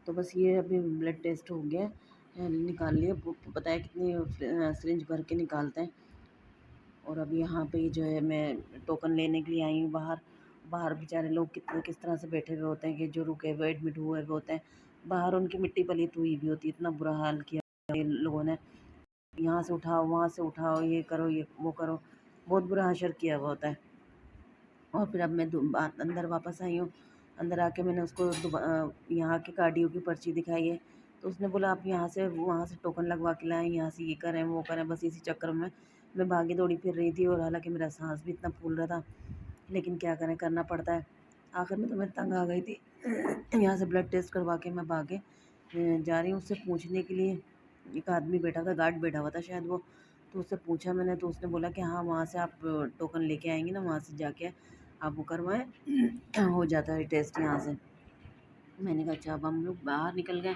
तो बस ये अभी ब्लड टेस्ट हो गया, निकाल लिए। पता है कितनी सिरिंज भर के निकालते हैं। और अभी यहाँ पे जो है मैं टोकन लेने के लिए आई हूँ बाहर। बाहर बेचारे लोग कितने किस तरह से बैठे हुए होते हैं कि जो रुके हुए एडमिट हुए हुए होते हैं। बाहर उनकी मिट्टी पलीत हुई भी होती है। इतना बुरा हाल किया इन लोगों ने, यहाँ से उठाओ वहाँ से उठाओ, ये करो ये वो करो, बहुत बुरा हशर किया हुआ होता है। और फिर अब मैं अंदर वापस आई हूँ। अंदर आके मैंने उसको यहाँ के कार्डियो की पर्ची दिखाई है। तो उसने बोला आप यहाँ से वहाँ से टोकन लगवा के लाएँ, यहाँ से ये करें वो करें। बस इसी चक्कर में मैं भागी दौड़ी फिर रही थी। और हालांकि मेरा सांस भी इतना फूल रहा था, लेकिन क्या करें, करना पड़ता है। आखिर में तो मैं तंग आ गई थी। यहाँ से ब्लड टेस्ट करवा के मैं भागे जा रही हूँ उससे पूछने के लिए। एक आदमी बैठा था, गार्ड बैठा हुआ था शायद वो। तो उससे पूछा मैंने, तो उसने बोला कि हाँ वहाँ से आप टोकन लेके आएंगे ना, वहाँ से जाके आप वो करवाएं, हो जाता है टेस्ट यहाँ से। मैंने कहा अच्छा। अब हम लोग बाहर निकल गए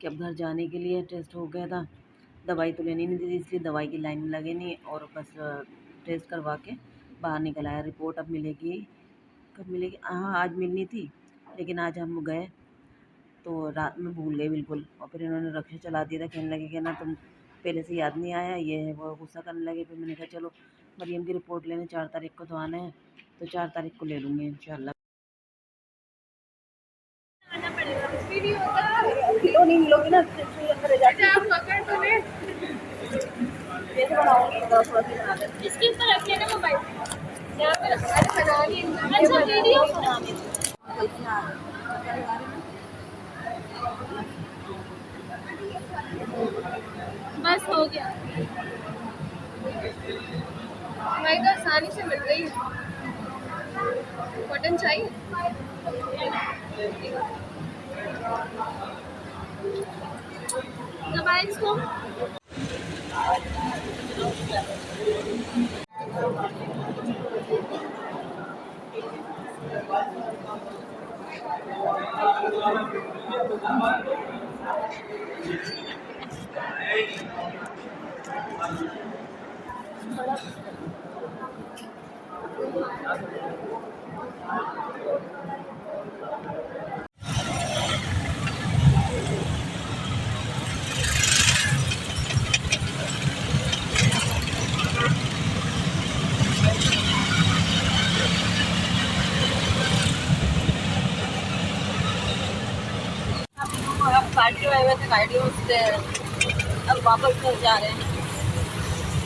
कि अब घर जाने के लिए। टेस्ट हो गया था, दवाई तो लेनी नहीं थी इसलिए दवाई की लाइन में लगे नहीं, और बस टेस्ट करवा के बाहर निकल आया। रिपोर्ट अब मिलेगी, कब मिलेगी? हाँ आज मिलनी थी, लेकिन आज हम गए तो रात में भूल गए बिल्कुल। और फिर इन्होंने रक्षा चला दिया था, कहने लगे कि ना तुम पहले से याद नहीं आया, ये है वो, गुस्सा करने लगे। फिर मैंने कहा चलो मरियम की रिपोर्ट लेने 4 तारीख को तो आना है, तो 4 तारीख को ले लूँगी इंशाल्लाह। आना पड़ेगा, कुछ भी नहीं होता। किलो नहीं मिलोगी ना, अंदर जाके अच्छा आप पकड़ तो ले, कैसे बनाऊंगी? थोड़ा सी बना दे। इसके ऊपर रख लेना मोबाइल, यहाँ पे बना ली। अच्छा वीडियो बस हो गया, भाई तो आसानी से मिल गई। कॉटन चाहिए, दबाए इसको। गाड़ी आए हुए थे, गाड़ी से अब वापस घर जा रहे हैं।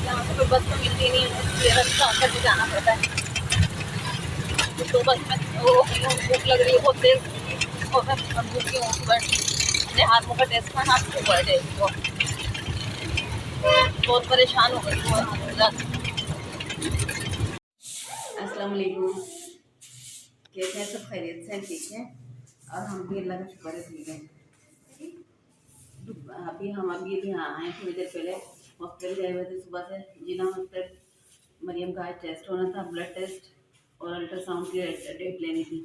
यहाँ से कोई बस तो मिलती नहीं है, इसलिए रास्ता करके जाना पड़ता है। तो बस में वो भूख लग रही है बहुत तेज, और मैं भूखी हूँ। अपने हाथ मुँह का टेस्ट करना शुरू कर दे इसको, बहुत परेशान हो गई हूँ। अस्सलाम वालेकुम, कैसे हैं सब? खैरियत से हैं? ठीक है। और हम भी अल्लाह का शुक्र है ठीक है। तो अभी यहाँ आए थोड़ी देर पहले। हॉस्पिटल गए हुए थे सुबह से, जिला हॉस्पिटल। मरियम का आज टेस्ट होना था, ब्लड टेस्ट, और अल्ट्रासाउंड की डेट लेनी थी।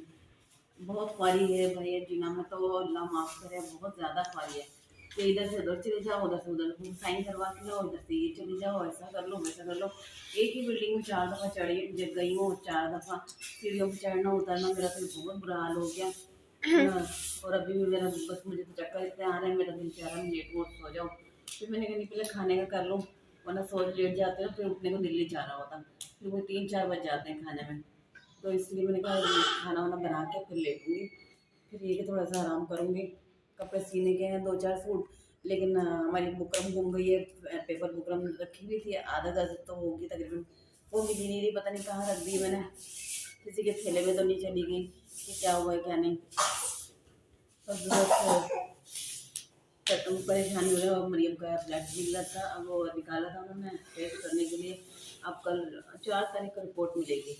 बहुत ख्वारी है भाई जीना में, तो अल्लाह माफ़ करे, बहुत ज़्यादा ख्वारी है। तो इधर से उधर चले जाओ, उधर से उधर साइन करवा के लो, इधर से ये चले जाओ, ऐसा कर लो वैसा कर लो। एक ही बिल्डिंग में 4 दफ़ा चढ़ी गई हूँ, 4 दफ़ा सीढ़ियों पर चढ़ना उतरना, मेरा तो बहुत बुरा हाल हो गया। हाँ, और अभी भी मेरा बस, मुझे तो चक्कर इतने आ रहे हैं, मेरा दिल चाह रहा है लेट मोट सो जाऊँ। फिर मैंने कहा नहीं पहले खाने का कर लूँ, वरना सोच लेट जाते हैं फिर उठने को दिल नहीं चाह रहा होता। फिर वो 3-4 बज जाते हैं खाने में। तो इसलिए मैंने कहा खाना वाना बना के फिर लेटूँगी। फिर ये कि थोड़ा सा आराम करूँगी। कपड़े सीने के हैं 2-4 सूट, लेकिन हमारी बुकरम गुम गई है। पेपर बुकरम रखी हुई थी, आधा गज तो होगी तकरीबन, वो मिली नहीं रही, पता नहीं कहाँ रख दी मैंने। किसी के थैले में तो नहीं चली गई कि क्या हुआ है क्या नहीं। तो बहुत परेशानी हो रही है। और मरियम का ब्लड निकला था, अब वो निकाला था उन्होंने टेस्ट करने के लिए। अब कल 4 तारीख को रिपोर्ट मिलेगी,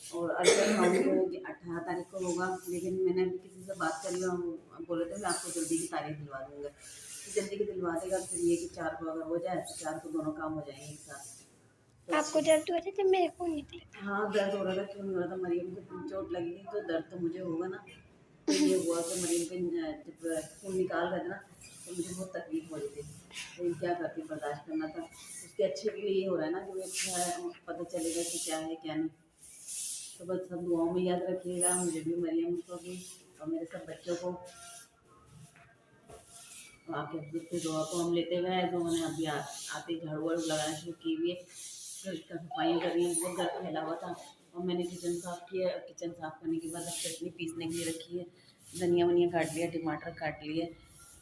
और अल्ट्रासाउंड 18 तारीख को होगा। लेकिन मैंने अभी किसी से बात करी और वो बोले थे मैं आपको जल्दी की तारीख दिलवा दूँगा। तो जल्दी की दिलवा देगा, फिर ये कि 4 को अगर हो जाए तो 4 को दोनों काम हो जाएंगे एक साथ। तो आपको दर्द हो रहा था, मेरे को नहीं थी। हाँ दर्द हो रहा था, क्यों नहीं हो रहा था? मरियम को चोट लगी थी तो दर्द तो मुझे होगा ना। तो ये हुआ कि मरीज के जब खून निकाल रहे थे ना, तो मुझे बहुत तकलीफ हो रही थी। लेकिन क्या करती, बर्दाश्त करना था। उसके अच्छे के लिए ये हो रहा है ना कि वो अच्छा है, पता चलेगा कि क्या है क्या नहीं। तो बस सब दुआओं में याद रखिएगा, मुझे भी, मरियम को भी, और मेरे सब बच्चों को। आके दूसरे दुआ को हम लेते हुए हैं, तो मैंने अभी आते ही झाड़ू वाड़ू लगाना शुरू की हुई है। घर का सफाइयाँ कर रही हैं, बहुत घर फैला हुआ था। और मैंने किचन साफ़ किया। किचन साफ़ करने के बाद अब चटनी पीसने के लिए रखी है। धनिया वनिया काट लिया, टमाटर काट लिए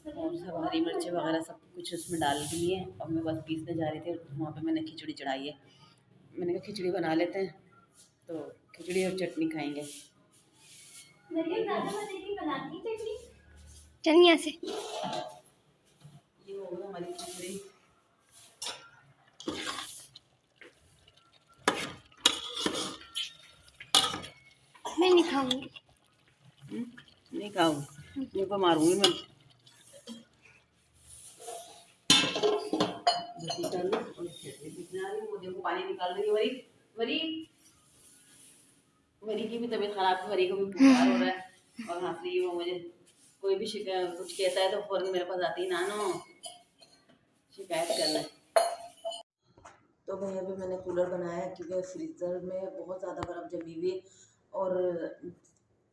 और सब हरी मिर्ची वगैरह सब कुछ उसमें डाल दिए। अब मैं बस पीसने जा रही थी, वहाँ पे मैंने खिचड़ी चढ़ाई है। मैंने कहा खिचड़ी बना लेते हैं, तो खिचड़ी और चटनी खाएंगे। चल यहाँ से। ये हो गया हमारी खिचड़ी। मैं नहीं खाऊंगी। नहीं खाऊंगी, मुँह पर मारूंगी मैं। और चटनी पीसने आ रही हूँ, मुझे पानी निकाल रही है। वरी वरी वरी की भी तबीयत खराब है, वरी को भी बुखार हो रहा है और हंस रही है वो मुझे। कोई भी शिकायत कुछ कहता है तो फौरन मेरे पास आती है, नानो शिकायत करना है। तो भैया अभी मैंने कूलर बनाया है, क्योंकि फ्रीज़र में बहुत ज़्यादा बर्फ़ जमी हुई है और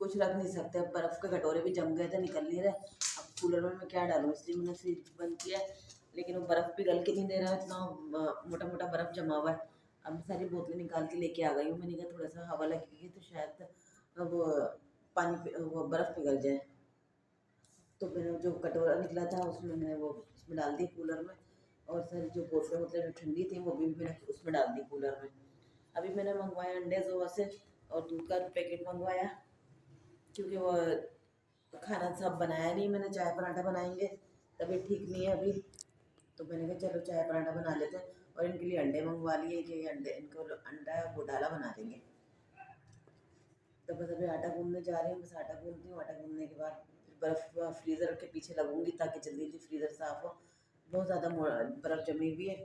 कुछ रख नहीं सकते। अब बर्फ़ के कटोरे भी जम गए थे, निकल नहीं रहे। अब कूलर में मैं क्या डालूँ, इसलिए मैंने फ्रिज बंद किया है। लेकिन वो बर्फ़ पिघल के नहीं दे रहा है, इतना मोटा मोटा बर्फ़ जमा हुआ है। अब मैं सारी बोतलें निकाल के लेके आ गई हूँ। मैंने कहा थोड़ा सा हवा लगेगी तो शायद अब वो बर्फ़ पिघल जाए। तो मैंने जो कटोरा निकला था उसमें मैंने वो उसमें डाल दी कूलर में। और सारी जो बोतलें वोतलें जो ठंडी थी वो भी मैंने उसमें डाल दी कूलर में। अभी मैंने मंगवाया अंडे जोआ से और दूध का पैकेट मंगवाया, क्योंकि वो खाना सब बनाया नहीं। मैंने चाय पराठा बनाएंगे, तबीयत ठीक नहीं है अभी, तो मैंने कहा चलो चाय पराठा बना लेते हैं। और इनके लिए अंडे मंगवा लिए कि अंडे इनको अंडा घोटाला बना देंगे। तो बस अभी आटा गूंदने जा रही हूँ, बस आटा गूंदती हूँ। आटा गूंदने के बाद फिर बर्फ़ फ्रीज़र के पीछे लगूंगी, ताकि जल्दी जल्दी फ्रीज़र साफ़ हो। बहुत ज़्यादा बर्फ़ जमी हुई है,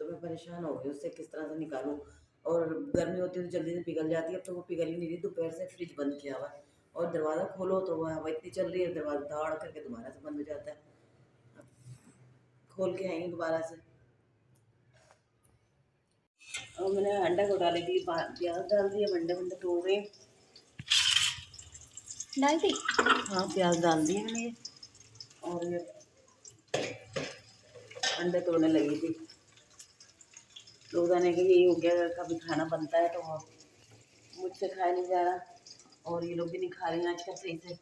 तो मैं परेशान हो गई उससे किस तरह से निकालूँ। और गर्मी होती है तो जल्दी से पिघल जाती है, अब तो वो पिघल ही नहीं रही। दोपहर से फ्रिज बंद किया हुआ है और दरवाज़ा खोलो तो वह हवा इतनी चल रही है, दरवाज़ा दाड़ करके दोबारा से बंद हो जाता है। अब खोल के आएंगे दोबारा से। और मैंने अंडा घोटाले के लिए प्याज डाल दिया, अंडे वंडे तोड़ रहे। डाल दी। हाँ प्याज डाल दिए मैंने ये, और ये अंडे तोड़ने लगी थी। रोज़ाना के यही हो गया, कभी खाना बनता है तो मुझसे खाया नहीं जा रहा और ये लोग भी नहीं खा रहे हैं आजकल सही से।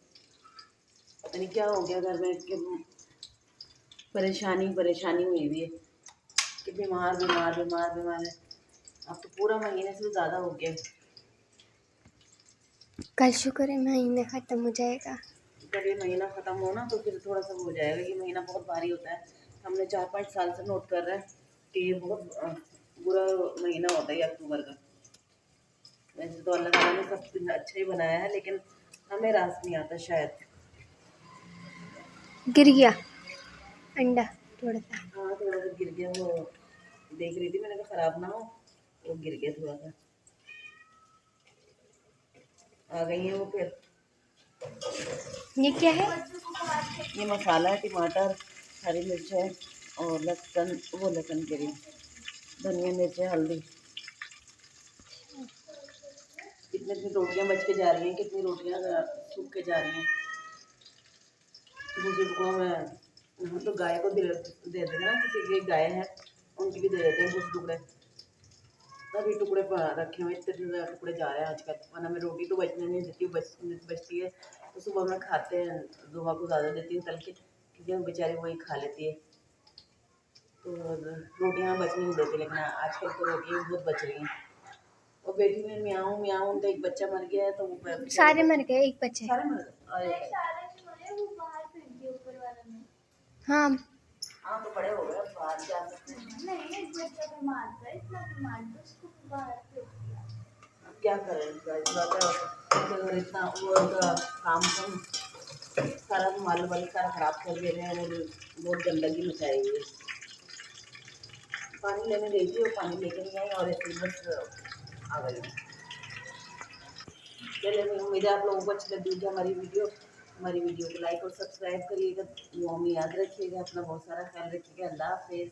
पता नहीं क्या हो गया घर में कि परेशानी परेशानी हुई हुई है कि बीमार बीमार बीमार बीमार है। अब तो पूरा महीने से ज़्यादा हो गया। कल शुक्र है महीने ख़त्म हो जाएगा। जब ये महीना ख़त्म हो ना तो फिर थोड़ा सा हो जाएगा। ये महीना बहुत भारी होता है। हमने 4-5 साल से नोट कर रहे हैं कि ये बहुत बुरा महीना होता है अक्टूबर का। वैसे तो अल्लाह ताला ने सब कुछ अच्छा ही बनाया है, लेकिन हमें रास नहीं आता शायद। गिर गया अंडा थोड़ा सा। हाँ थोड़ा सा गिर गया, वो देख रही थी मैंने कहा ख़राब ना हो, वो गिर गया थोड़ा सा। आ गई है वो फिर। ये क्या है? ये मसाला है, टमाटर, हरी मिर्च है और लहसुन, वो लहसुन के लिए धनिया मिर्च है, हल्दी। कितनी कितनी रोटियां बच के जा रही हैं, कितनी रोटियां सूख के जा रही हैं। बुजुर्गों में हम तो गाय को दे देते हैं ना, किसी की गाय है उनकी भी दे देते हैं कुछ टुकड़े। अभी टुकड़े रखे हुए, इतने टुकड़े जा रहे हैं आजकल। वरना मैं रोटी तो बचने नहीं देती हूँ, बचती है तो सुबह में खाते हैं। सुबह को ज़्यादा देती हूँ तल के, क्योंकि वो बेचारी वही खा लेती है। तो रोटियाँ बचने नहीं देती, लेकिन आजकल तो रोटियाँ बहुत बच रही हैं। और बेटी में म्याऊं म्याऊं तो एक बच्चा मर गया है, तो वो सारे मर गए, एक बचे। सारे मर गए। अरे हाँ हाँ तो बड़े हो गए, अब बाहर जा सकते हैं। अब क्या करें, घर इतना वो उनका काम कम, सारा माल वाल सारा खराब कर दे रहे हैं और बहुत गंदगी मचाई हुई है। पानी लेने गई थी, वो पानी लेके नहीं आई और ऐसे बस आ गई। चलिए उम्मीद है आप लोगों को अच्छी लगी होगी हमारी वीडियो को लाइक और सब्सक्राइब करिएगा। वो हमें याद रखिएगा, अपना बहुत सारा ख्याल रखिएगा। अल्लाह हाफिज़।